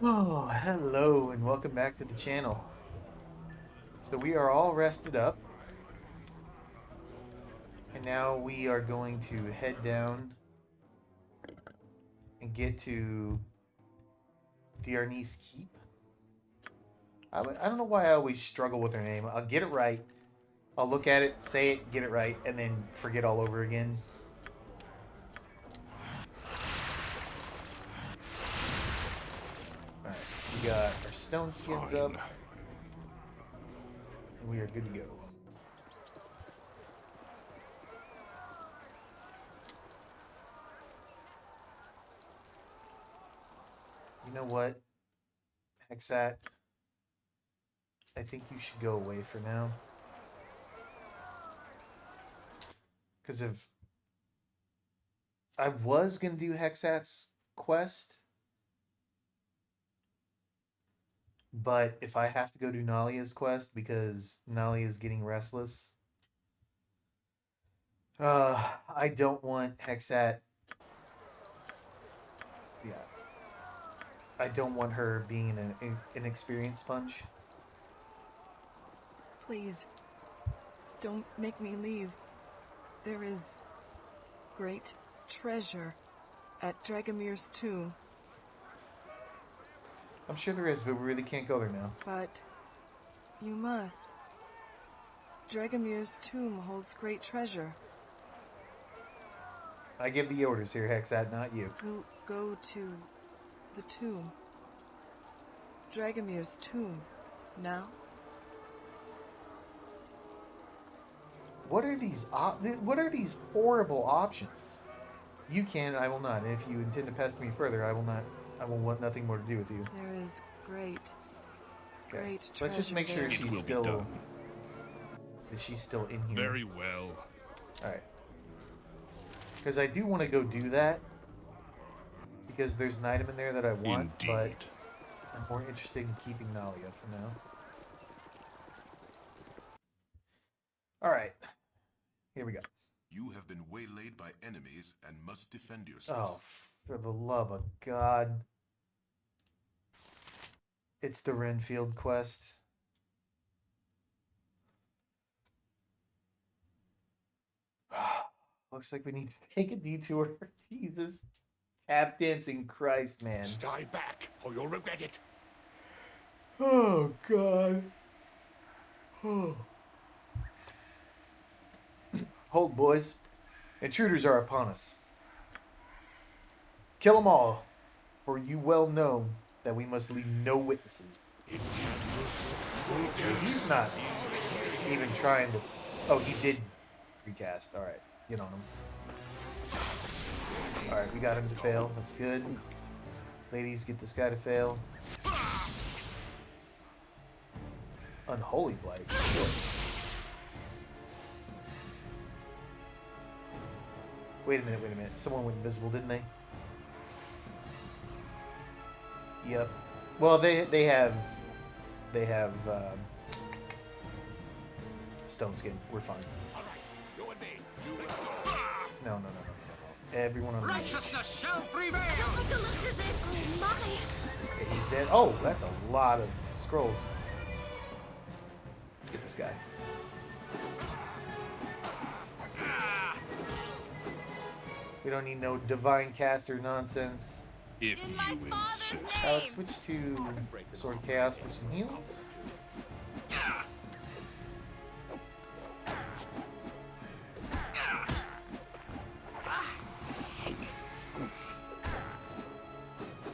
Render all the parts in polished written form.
Oh, hello and welcome back to the channel. So we are all rested up, and now we are going to head down and get to DeArnise Keep. I don't know why I always struggle with her name. I'll get it right, I'll look at it, say it, get it right, and then forget all over again. Alright, so we got our stone skins up, and we are good to go. You know what, Hexat? I think you should go away for now. Because if I was going to do Hexat's quest, but if I have to go do Nalia's quest because Nalia is getting restless, I don't want Hexat. Yeah, I don't want her being an experience sponge. Please, don't make me leave. There is great treasure at Dragomir's tomb. I'm sure there is, but we really can't go there now. But you must. Dragomir's tomb holds great treasure. I give the orders here, Hexat, not you. We'll go to the tomb. Dragomir's tomb. Now? What are these? What are these horrible options? You can, I will not. And if you intend to pest me further, I will not. I will want nothing more to do with you. There is great treasure. Let's just make sure there. she's still. That she's still in here. Very well. All right. Because I do want to go do that. Because there's an item in there that I want, Indeed. but I'm more interested in keeping Nalia for now. All right. Here we go. You have been waylaid by enemies and must defend Oh, yourself. for the love of God. It's the Renfield quest. Looks like we need to take a detour. Jesus. Tap dancing Christ, man. Stay back, or you'll regret it. Oh, God. Oh. Hold, boys. Intruders are upon us. Kill them all, for you well know that we must leave no witnesses. He's not even trying to... Oh, he did recast. All right, get on him. All right, we got him to fail. That's good. Ladies, get this guy to fail. Unholy Blight. Sure. Wait a minute. Someone went invisible, didn't they? Yep. Well, they have stone skin. We're fine. No. Everyone on the Righteousness shall prevail! I don't like the looks of this. Oh my! Okay, he's dead. Oh, that's a lot of scrolls. Get this guy. We don't need no divine caster nonsense. If In my you father's insist. name! Let's switch to Sword of Chaos for some heals.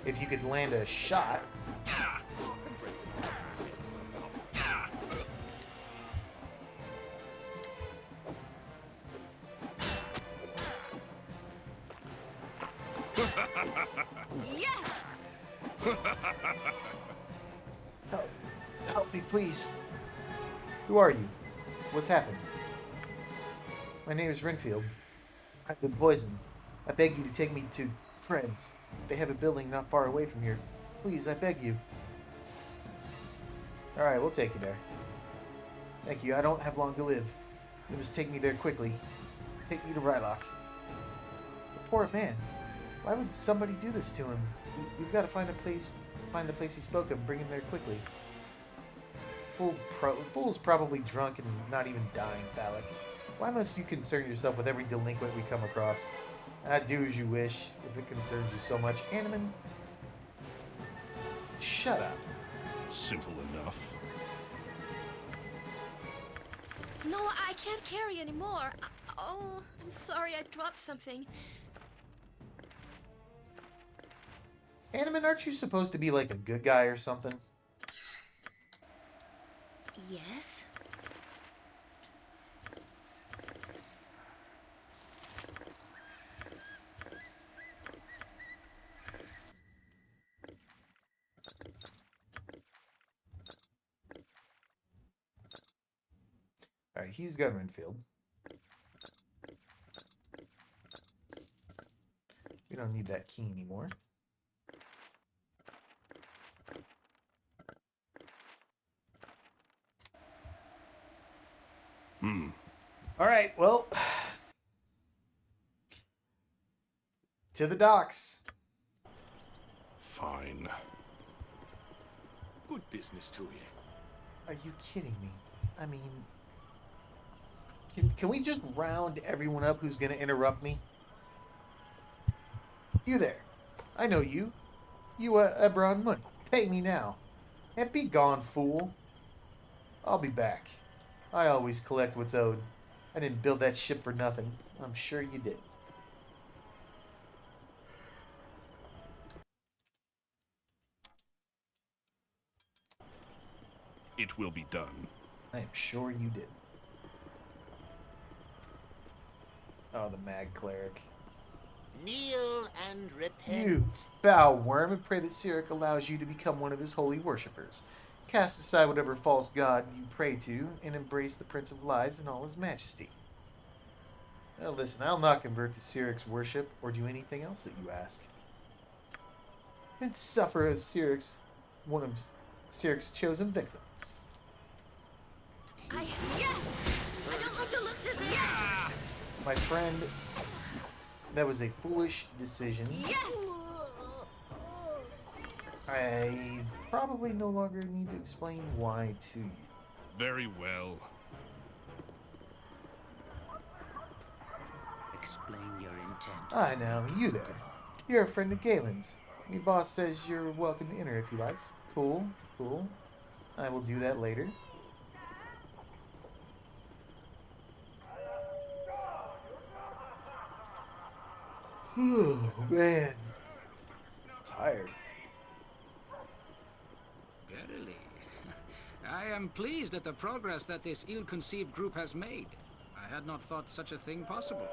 If you could land a shot. Yes! Help me, please. Who are you? What's happened? My name is Renfield. I've been poisoned. I beg you to take me to friends. They have a building not far away from here. Please, I beg you. Alright, we'll take you there. Thank you. I don't have long to live. You must take me there quickly. Take me to Rylock. The poor man. Why would somebody do this to him? We've got to find a place Find the place he spoke of, bring him there quickly. Fool's probably drunk and not even dying, Thalek. Why must you concern yourself with every delinquent we come across? Do as you wish, if it concerns you so much. Animan, shut up. Simple enough. No, I can't carry anymore. Oh, I'm sorry, I dropped something. Animan, aren't you supposed to be like a good guy or something? Yes? Alright, he's got Renfield. We don't need that key anymore. Alright, well. To the docks. Fine. Good business to you. Are you kidding me? I mean, can we just round everyone up who's going to interrupt me? You there. I know you. You, Ebron Money. Pay me now. And be gone, fool. I'll be back. I always collect what's owed. I didn't build that ship for nothing. I'm sure you did. It will be done. I am sure you did. Oh, the Mag Cleric. Kneel and repent. You, bow worm, and pray that Cyric allows you to become one of his holy worshippers. Cast aside whatever false god you pray to, and embrace the Prince of Lies in all his majesty. Now listen, I'll not convert to Cyric's worship, or do anything else that you ask. And suffer as one of Cyric's chosen victims. Yes! I don't like the looks of this! My friend, that was a foolish decision. Yes! I probably no longer need to explain why to you. Very well. Explain your intent. I know, you there. You're a friend of Galen's. Me boss says you're welcome to enter if you likes. Cool, cool. I will do that later. Oh, man. Tired. Verily. I am pleased at the progress that this ill-conceived group has made. I had not thought such a thing possible.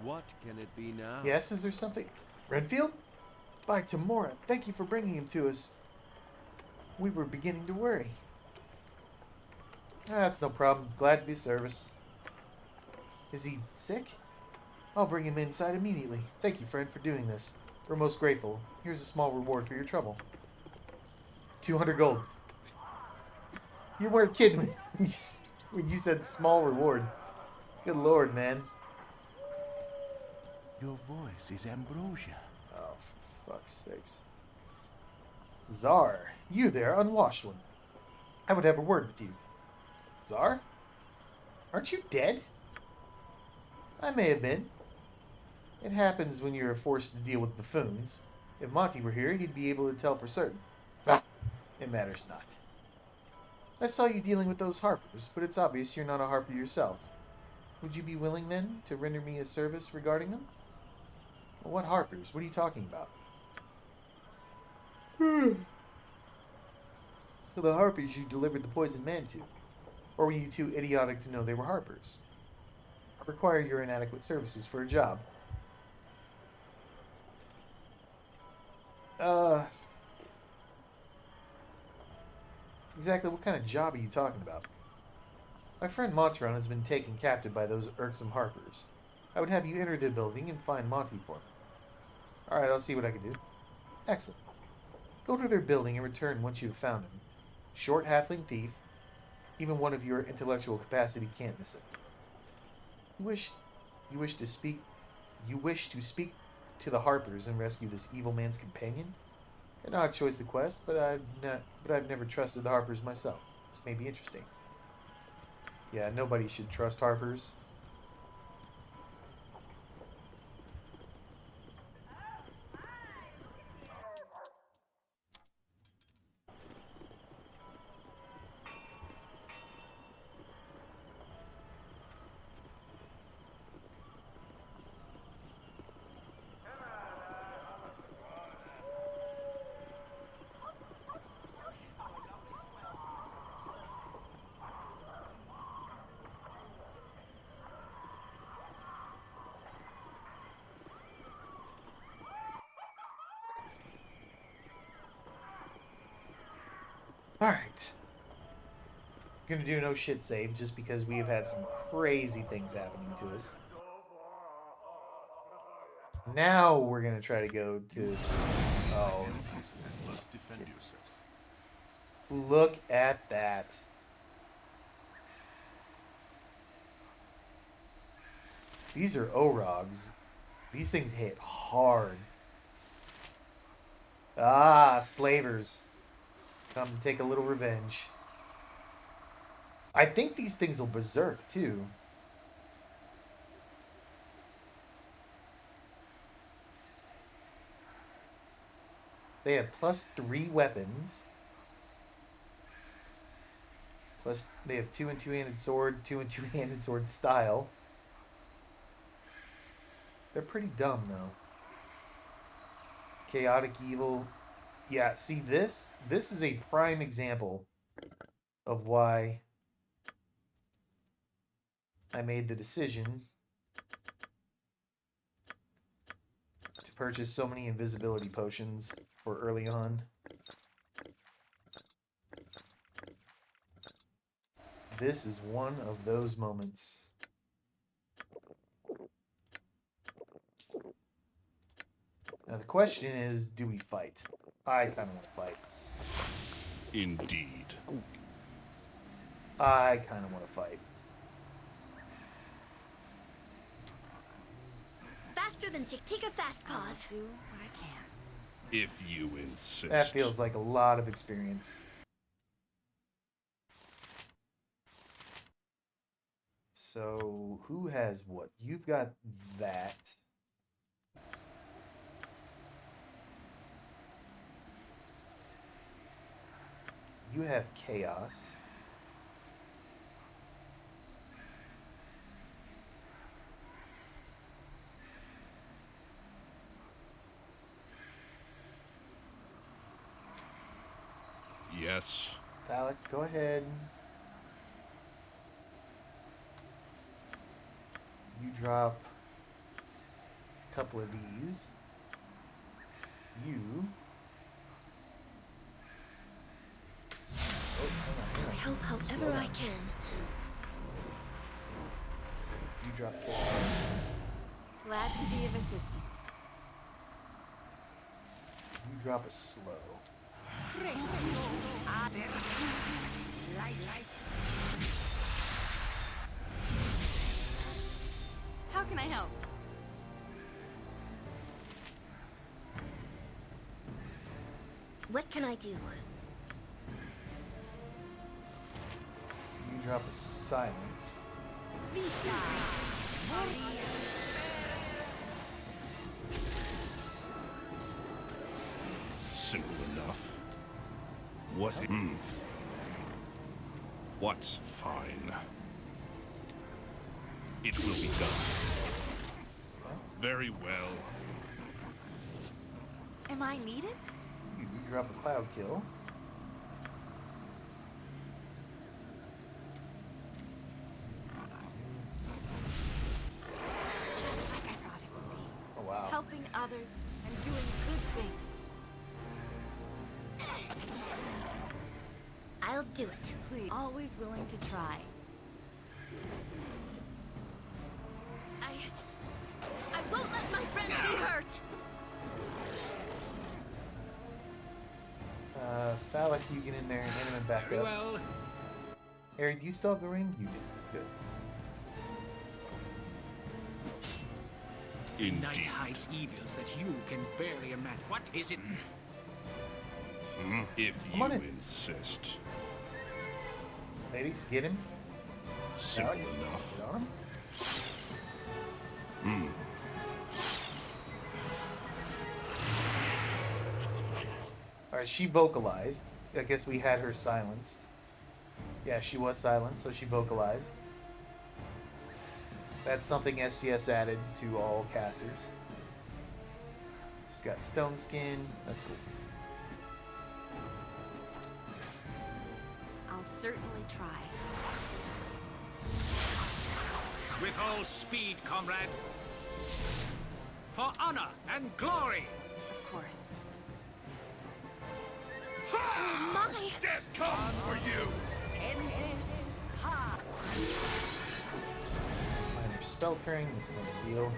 What can it be now? Yes, is there something? Renfield? By Tamora, thank you for bringing him to us. We were beginning to worry. That's no problem. Glad to be of service. Is he sick? I'll bring him inside immediately. Thank you, friend, for doing this. We're most grateful. Here's a small reward for your trouble. 200 gold. You weren't kidding when you said small reward. Good lord, man. Your voice is ambrosia. Oh, for fuck's sakes. Czar, you there, unwashed one. I would have a word with you. Czar? Aren't you dead? I may have been. It happens when you're forced to deal with buffoons. If Monty were here, he'd be able to tell for certain. Ah, it matters not. I saw you dealing with those harpers, but it's obvious you're not a harper yourself. Would you be willing, then, to render me a service regarding them? Well, what harpers? What are you talking about? So the harpies you delivered the poisoned man to. Or were you too idiotic to know they were harpers? I require your inadequate services for a job. Exactly what kind of job are you talking about? My friend Montron has been taken captive by those irksome harpers. I would have you enter the building and find Monty for me. Alright, I'll see what I can do. Excellent. Go to their building and return once you have found him. Short halfling thief. Even one of your intellectual capacity can't miss it. You wish to speak to the Harpers and rescue this evil man's companion? An odd choice to quest, but I've never trusted the Harpers myself. This may be interesting. Yeah, nobody should trust Harpers. Alright. Gonna do no shit save just because we have had some crazy things happening to us. Now we're gonna try to go to... Oh. And must defend yourself. Look at that. These are Orogs. These things hit hard. Ah, slavers. Come to take a little revenge. I think these things will berserk, too. They have +3 weapons. Plus, they have 2 and 2-handed sword, 2 and 2-handed sword style. They're pretty dumb, though. Chaotic evil. Yeah, see, this is a prime example of why I made the decision to purchase so many invisibility potions for early on. This is one of those moments. Now the question is, do we fight? I kind of want to fight. Indeed. I kind of want to fight. Faster than Chick. Take a fast pause. Do what I can. If you insist. That feels like a lot of experience. So, who has what? You've got that. You have chaos. Yes. Phallic, go ahead. You drop a couple of these. You. Oh, hang I on. help Slow however I down. can. You drop chaos. Glad to be of assistance. You drop a slow. How can I help? What can I do? You drop a silence. Simple enough. What's fine? It will be done. Very well. Am I needed? You drop a cloud kill. Just like I thought it would be. Oh wow. Helping others and doing good things. I'll do it. Please. Always willing to try. I won't let my friends be hurt. Phallic, you get in there and hit him and back Very up. well. Harry, do you still have the ring? You do. Good. Night Indeed. hides evils that you can barely imagine. What is it? If Come you on in. insist. Ladies, get him. Simple Alec, enough. Get on him. Alright, she vocalized. I guess we had her silenced. Yeah, she was silenced, so she vocalized. That's something SCS added to all casters. She's got stone skin. That's cool. I'll certainly try. With all speed, comrade. For honor and glory. Of course. Oh my! Death comes for you! Endless hard. Minor spell turning, that's no big deal.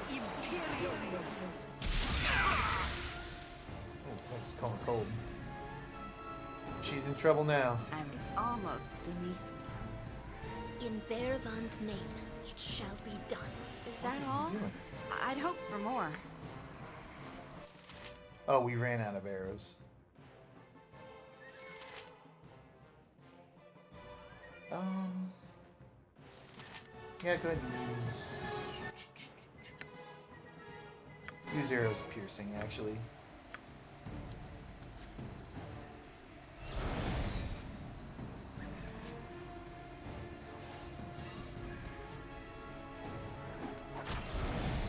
Imperium. Oh, it's calling cold. She's in trouble now. It's almost beneath me. In Bearvan's name, it shall be done. Is that all? Doing? I'd hope for more. Oh, we ran out of arrows. Yeah, go ahead and use arrows of piercing, actually.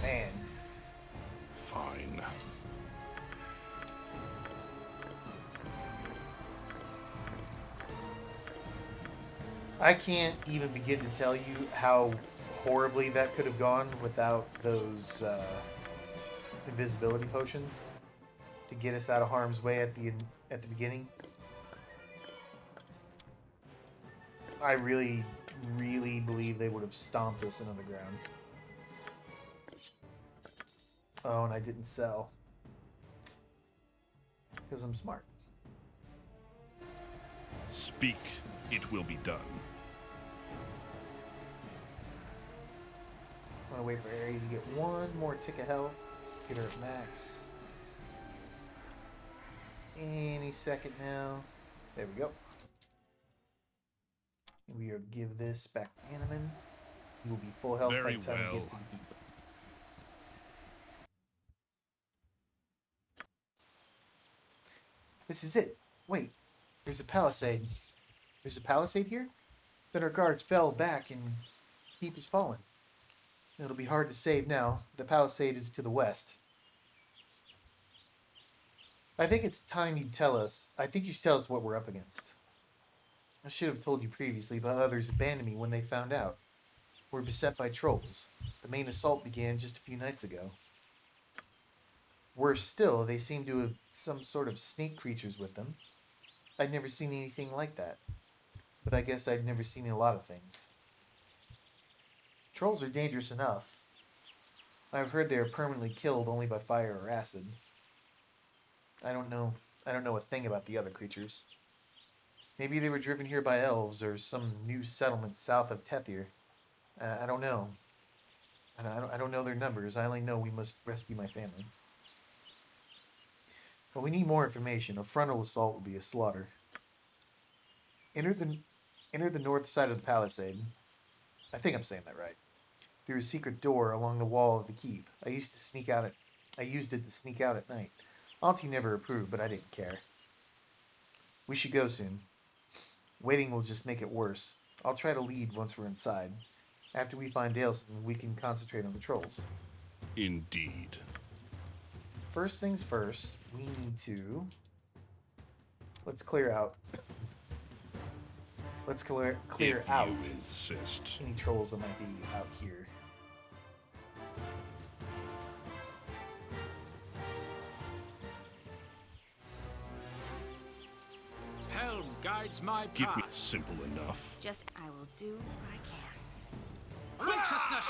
Man, Fine. I can't even begin to tell you how horribly that could have gone without those invisibility potions to get us out of harm's way at the beginning. I really, really believe they would have stomped us into the ground. Oh, and I didn't sell because I'm smart. Speak, it will be done. I'm gonna wait for Ari to get one more tick of health. Get her at max. Any second now. There we go. And we are to give this back to Animan. He will be full health by Very the time we well. get to the keep. This is it. Wait, there's a palisade. There's a palisade here? Then our guards fell back and keep is fallen. It'll be hard to save now. The palisade is to the west. I think it's time you tell us. I think you should tell us what we're up against. I should have told you previously, but others abandoned me when they found out. We're beset by trolls. The main assault began just a few nights ago. Worse still, they seem to have some sort of snake creatures with them. I'd never seen anything like that. But I guess I'd never seen a lot of things. Trolls are dangerous enough. I've heard they are permanently killed only by fire or acid. I don't know a thing about the other creatures. Maybe they were driven here by elves or some new settlement south of Tethir. I don't know. And I don't know their numbers. I only know we must rescue my family. But we need more information. A frontal assault will be a slaughter. Enter the north side of the palisade. I think I'm saying that right. Through a secret door along the wall of the keep. I used it to sneak out at night. Auntie never approved, but I didn't care. We should go soon. Waiting will just make it worse. I'll try to lead once we're inside. After we find Daleson, we can concentrate on the trolls. Indeed. First things first, we need to... Let's clear out... Let's clear If out you insist. any trolls that might be out here. Helm guides my Give path. me simple enough. Just I will do what I can. Righteousness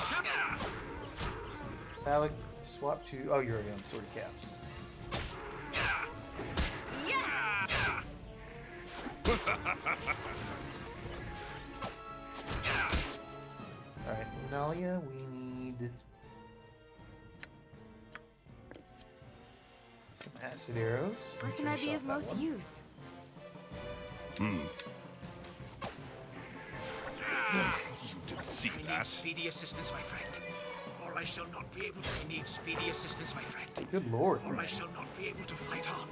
Alec, swap to... Oh, you're already on Sword Cats. Alright, Nalia, we need... some acid arrows. Where can I Finish be off of that most one. use? You did see I need that. speedy assistance, my friend. Or I shall not be able to. I need speedy assistance, my friend. Good lord, Or I man. shall not be able to fight on.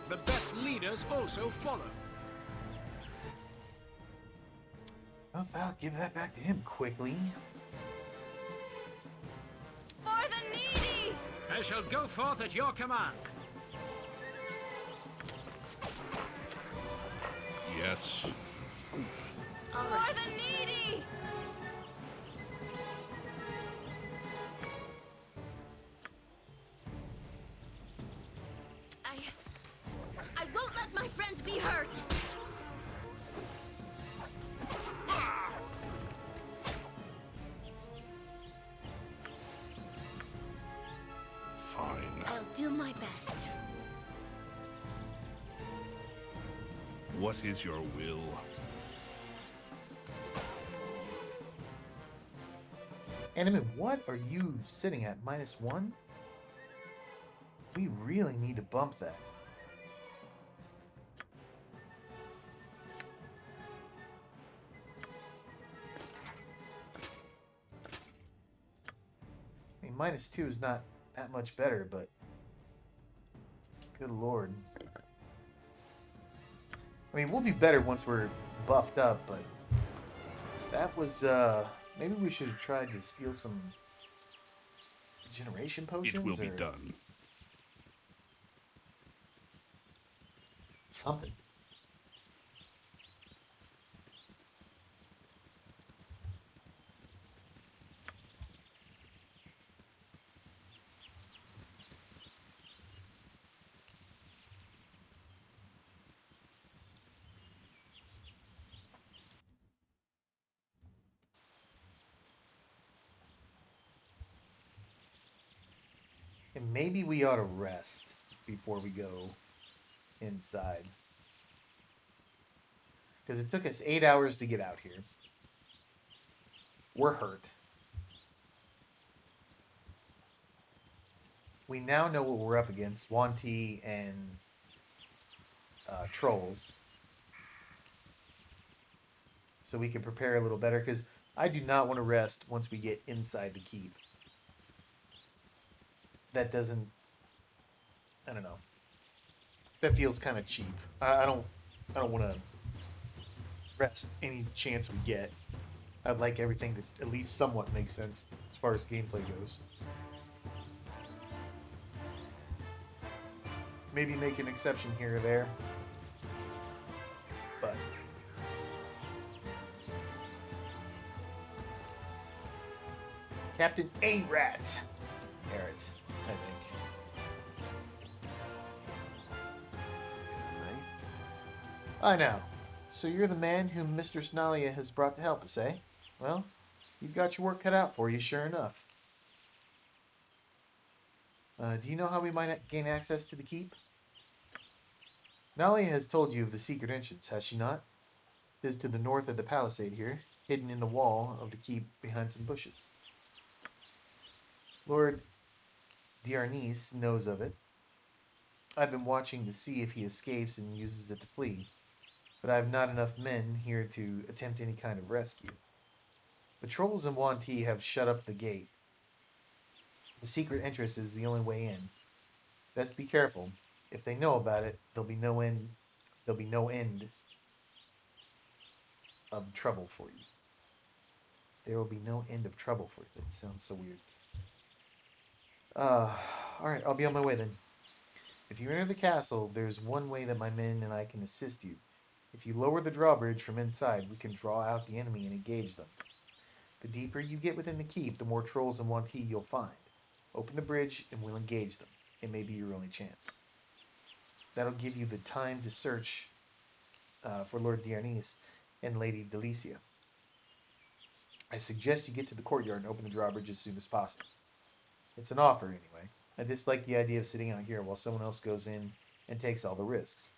The best leaders also follow. Oh, Val, give that back to him quickly. For the needy! I shall go forth at your command. Yes. For the needy! I won't let my friends be hurt! Fine. I'll do my best. What is your will? Anime, what are you sitting at? -1? We really need to bump that. I mean, -2 is not that much better, but good lord. I mean, we'll do better once we're buffed up, but that was, maybe we should have tried to steal some regeneration potions. It will be or done. something. And maybe we ought to rest before we go inside. Because it took us 8 hours to get out here. We're hurt. We now know what we're up against. Wanty and trolls. So we can prepare a little better. Because I do not want to rest once we get inside the keep. That doesn't... I don't know. That feels kind of cheap. I don't want to rest any chance we get. I'd like everything to at least somewhat make sense as far as gameplay goes. Maybe make an exception here or there. But Captain A-Rat. Barrett, I think. I know. So you're the man whom Mr. Snalia has brought to help us, eh? Well, you've got your work cut out for you, sure enough. Do you know how we might gain access to the keep? Nalia has told you of the secret entrance, has she not? It is to the north of the palisade here, hidden in the wall of the keep behind some bushes. Lord DeArnise knows of it. I've been watching to see if he escapes and uses it to flee, but I have not enough men here to attempt any kind of rescue. The trolls and Wanty have shut up the gate. The secret entrance is the only way in. Best be careful. If they know about it, there'll be no end of trouble for you. There will be no end of trouble for you. That sounds so weird. Alright, I'll be on my way then. If you enter the castle, there's one way that my men and I can assist you. If you lower the drawbridge from inside, we can draw out the enemy and engage them. The deeper you get within the keep, the more trolls in one key you'll find. Open the bridge and we'll engage them. It may be your only chance. That'll give you the time to search for Lord DeArnise and Lady Delicia. I suggest you get to the courtyard and open the drawbridge as soon as possible. It's an offer, anyway. I dislike the idea of sitting out here while someone else goes in and takes all the risks.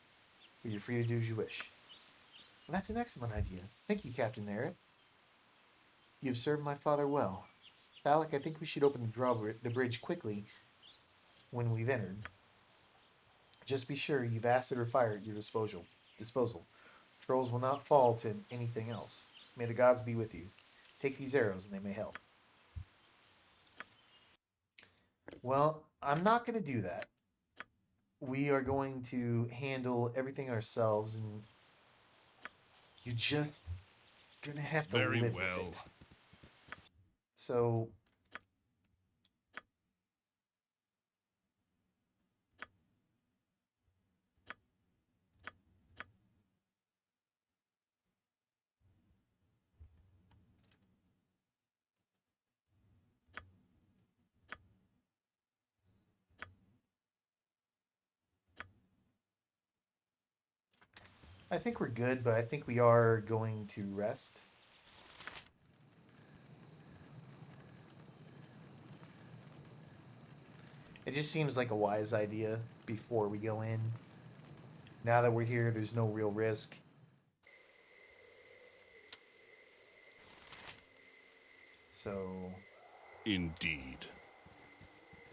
But you're free to do as you wish. Well, that's an excellent idea. Thank you, Captain Merritt. You've served my father well. Alec, I think we should open the bridge quickly when we've entered. Just be sure you've acid or fire at your disposal. Trolls will not fall to anything else. May the gods be with you. Take these arrows and they may help. Well, I'm not going to do that. We are going to handle everything ourselves, and you're just going to have to Very live well. with it. So... I think we're good, but I think we are going to rest. It just seems like a wise idea before we go in. Now that we're here, there's no real risk. So... Indeed.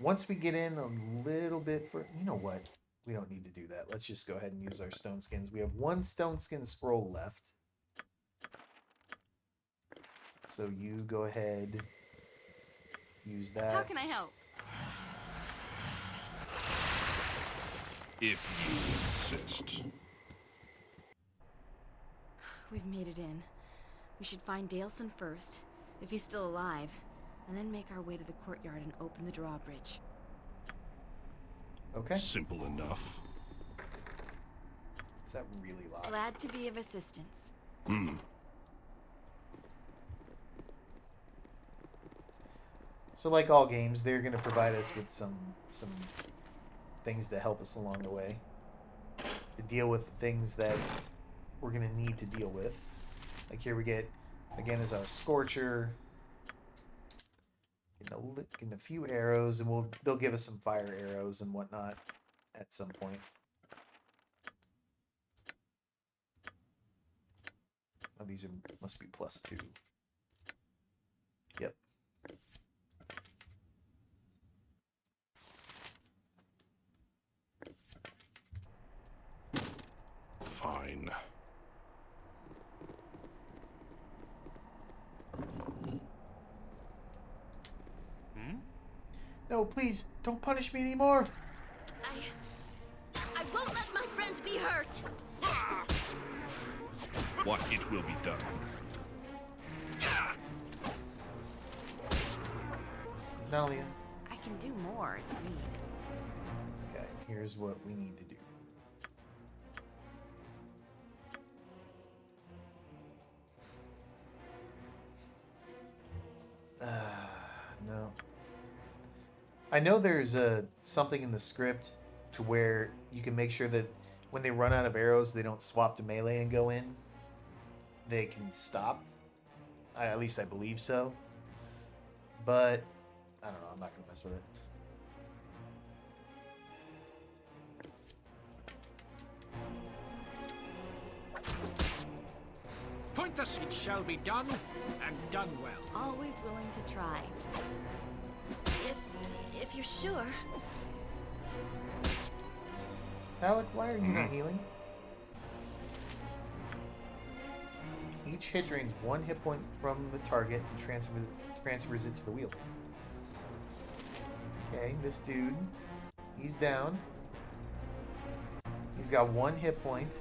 once we get in a little bit for... you know what? We don't need to do that. Let's just go ahead and use our stone skins. We have one stone skin scroll left. So you go ahead. Use that. How can I help? If you insist. We've made it in. We should find Daleson first, if he's still alive, and then make our way to the courtyard and open the drawbridge. Okay. Simple enough. Is that really loud? Glad to be of assistance. So like all games, they're going to provide us with some things to help us along the way. To deal with the things that we're going to need to deal with. Like here we get, again, is our Scorcher. Getting a few arrows, and they'll give us some fire arrows and whatnot at some point. Oh, these must be +2. Yep. Fine. No, please, don't punish me anymore. I won't let my friends be hurt. What it will be done. Nalia. I can do more if you need. Okay, here's what we need to do. No. I know there's something in the script to where you can make sure that when they run out of arrows, they don't swap to melee and go in. They can stop. At least I believe so. But, I don't know, I'm not going to mess with it. Point the it shall be done, and done well. Always willing to try. If you're sure. Alec, why are you not healing? Each hit drains 1 hit point from the target and transfers it to the wielder. Okay, this dude, he's down. He's got 1 hit point.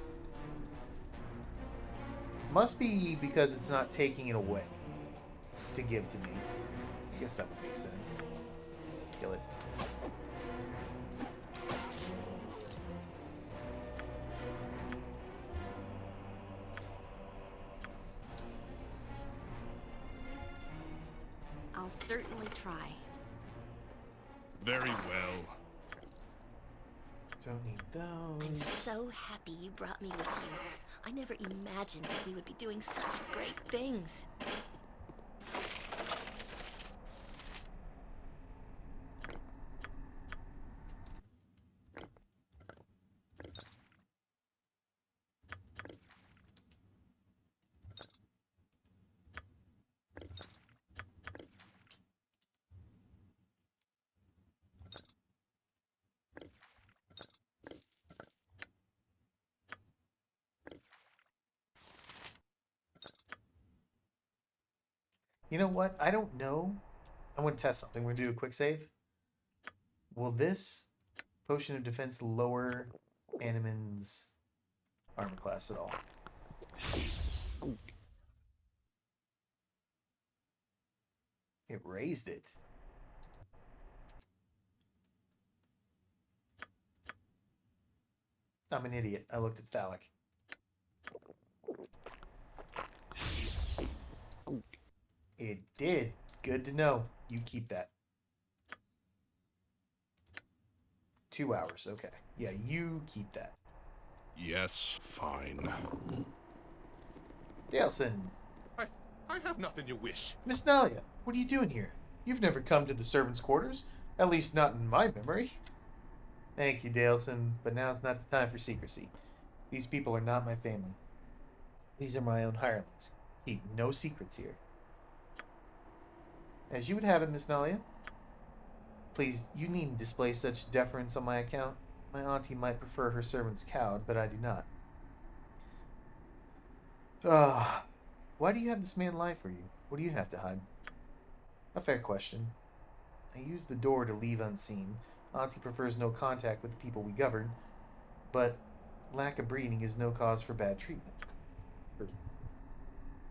Must be because it's not taking it away to give to me. I guess that would make sense. Kill it. I'll certainly try. Very well. Don't need I'm those. so happy you brought me with you. I never imagined that we would be doing such great things. You know what? I don't know. I want to test something. We're going to do a quick save. Will this potion of defense lower Animan's armor class at all? It raised it. I'm an idiot. I looked at phallic. It did. Good to know. You keep that. 2 hours. Okay. Yeah, you keep that. Yes, fine. Dalson. I have nothing you wish. Miss Nalia, what are you doing here? You've never come to the servants' quarters. At least not in my memory. Thank you, Dalson, but now's not the time for secrecy. These people are not my family. These are my own hirelings. Keep no secrets here. As you would have it, Miss Nalia. Please, you needn't display such deference on my account. My auntie might prefer her servants cowed, but I do not. Why do you have this man lie for you? What do you have to hide? A fair question. I used the door to leave unseen. Auntie prefers no contact with the people we govern, but lack of breeding is no cause for bad treatment.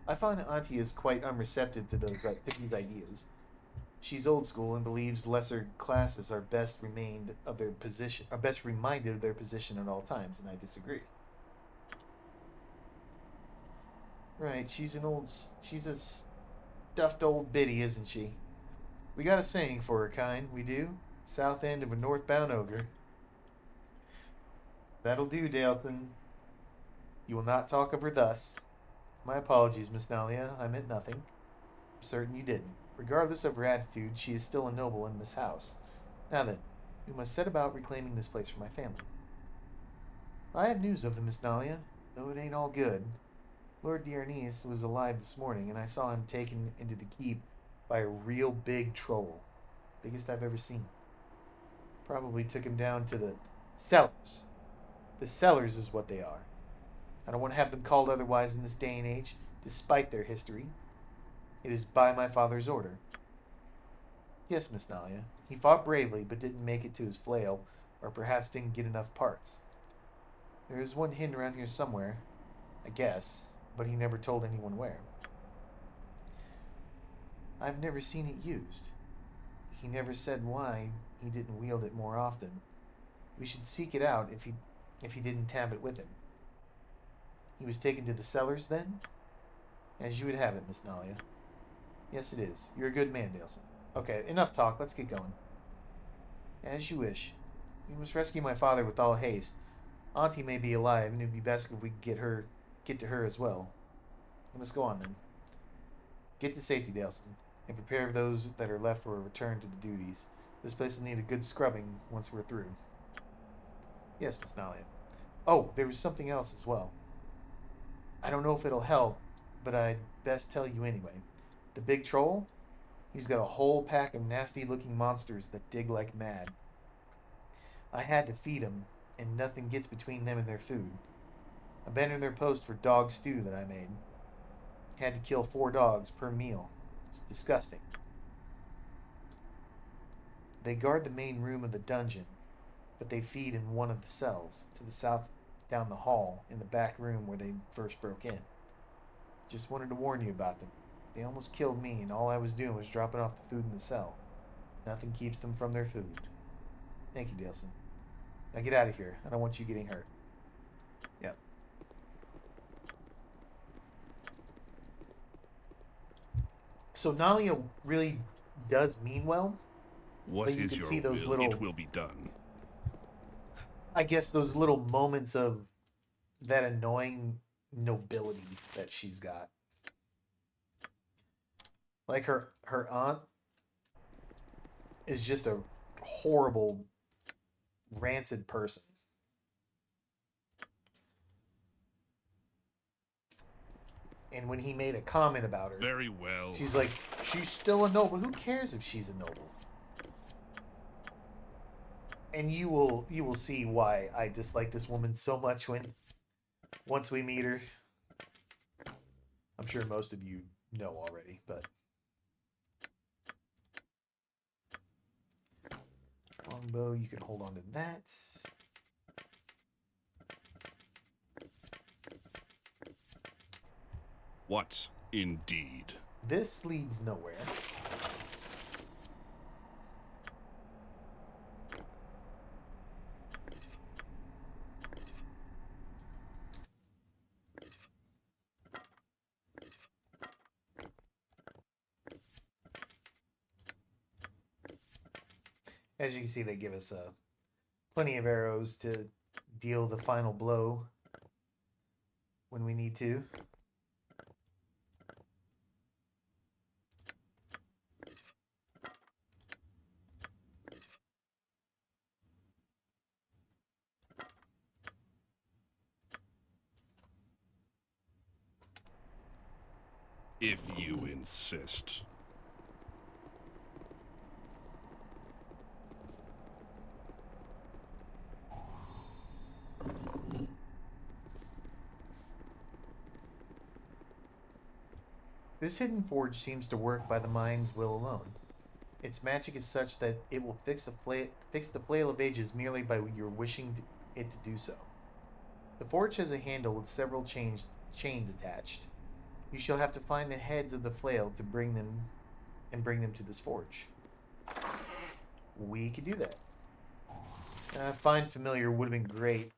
I find Auntie is quite unreceptive to these ideas. She's old school and believes lesser classes are best reminded of their position at all times, and I disagree. Right, she's a stuffed old biddy, isn't she? We got a saying for her kind, we do. South end of a northbound ogre. That'll do, Dalton. You will not talk of her thus. My apologies, Miss Nalia. I meant nothing. I'm certain you didn't. Regardless of her attitude, she is still a noble in this house. Now then, we must set about reclaiming this place for my family. I have news of them, Miss Nalia, though it ain't all good. Lord DeArnise was alive this morning, and I saw him taken into the keep by a real big troll. Biggest I've ever seen. Probably took him down to the cellars. The cellars is what they are. I don't want to have them called otherwise in this day and age, despite their history. It is by my father's order. Yes, Miss Nalia. He fought bravely, but didn't make it to his flail, or perhaps didn't get enough parts. There is one hidden around here somewhere, I guess, but he never told anyone where. I've never seen it used. He never said why he didn't wield it more often. We should seek it out if he didn't have it with him. He was taken to the cellars, then? As you would have it, Miss Nalia. Yes, it is. You're a good man, Dalson. Okay, enough talk. Let's get going. As you wish. We must rescue my father with all haste. Auntie may be alive, and it would be best if we could get to her as well. Let us go on, then. Get to safety, Dalson, and prepare those that are left for a return to the duties. This place will need a good scrubbing once we're through. Yes, Miss Nalia. Oh, there was something else as well. I don't know if it'll help, but I'd best tell you anyway. The big troll? He's got a whole pack of nasty-looking monsters that dig like mad. I had to feed 'em, and nothing gets between them and their food. Abandoned their post for dog stew that I made. Had to kill 4 dogs per meal. It's disgusting. They guard the main room of the dungeon, but they feed in one of the cells, to the south down the hall, in the back room where they first broke in. Just wanted to warn you about them. They almost killed me, and all I was doing was dropping off the food in the cell. Nothing keeps them from their food. Thank you, Dalson. Now get out of here. I don't want you getting hurt. Yep. So Nalia really does mean well. What But you is can your see those will? little- It will be done. I guess those little moments of that annoying nobility that she's got. Like her aunt is just a horrible, rancid person. And when he made a comment about her, Very well. she's like, she's still a noble. Who cares if she's a noble? And you will see why I dislike this woman so much once we meet her. I'm sure most of you know already, but longbow, you can hold on to that. What indeed? This leads nowhere. As you can see, they give us plenty of arrows to deal the final blow when we need to. If you insist. This hidden forge seems to work by the mind's will alone. Its magic is such that it will fix the flail of ages merely by your wishing it to do so. The forge has a handle with several chains attached. You shall have to find the heads of the flail to bring them to this forge. We could do that. Find familiar would have been great,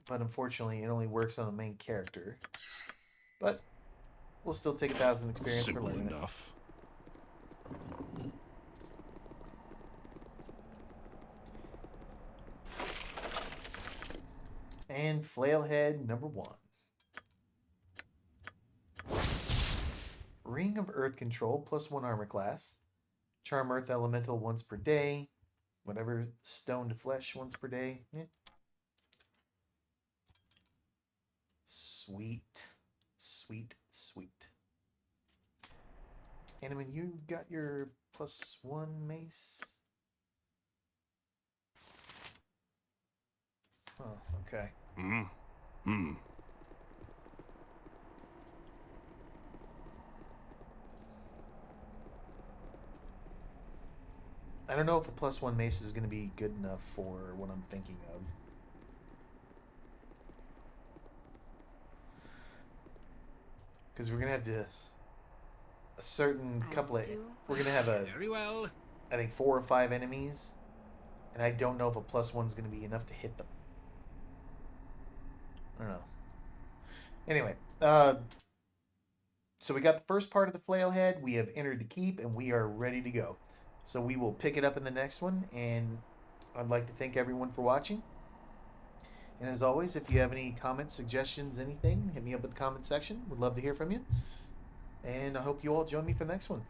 but unfortunately it only works on a main character. But we'll still take 1,000 experience for Simple learning it. enough. And flailhead number 1. Ring of Earth Control, +1 armor class. Charm Earth Elemental once per day. Whatever, Stone to Flesh once per day. Sweet. Sweet, sweet. And when you got your +1 mace. Oh, okay. I don't know if a +1 mace is going to be good enough for what I'm thinking of. Because we're going to have to... A certain couple of... We're going to have Very well. I think 4 or 5 enemies. And I don't know if a +1 is going to be enough to hit them. I don't know. Anyway, so we got the first part of the flailhead. We have entered the keep, and we are ready to go. So we will pick it up in the next one, and I'd like to thank everyone for watching. And as always, if you have any comments, suggestions, anything, hit me up in the comment section. Would love to hear from you. And I hope you all join me for the next one.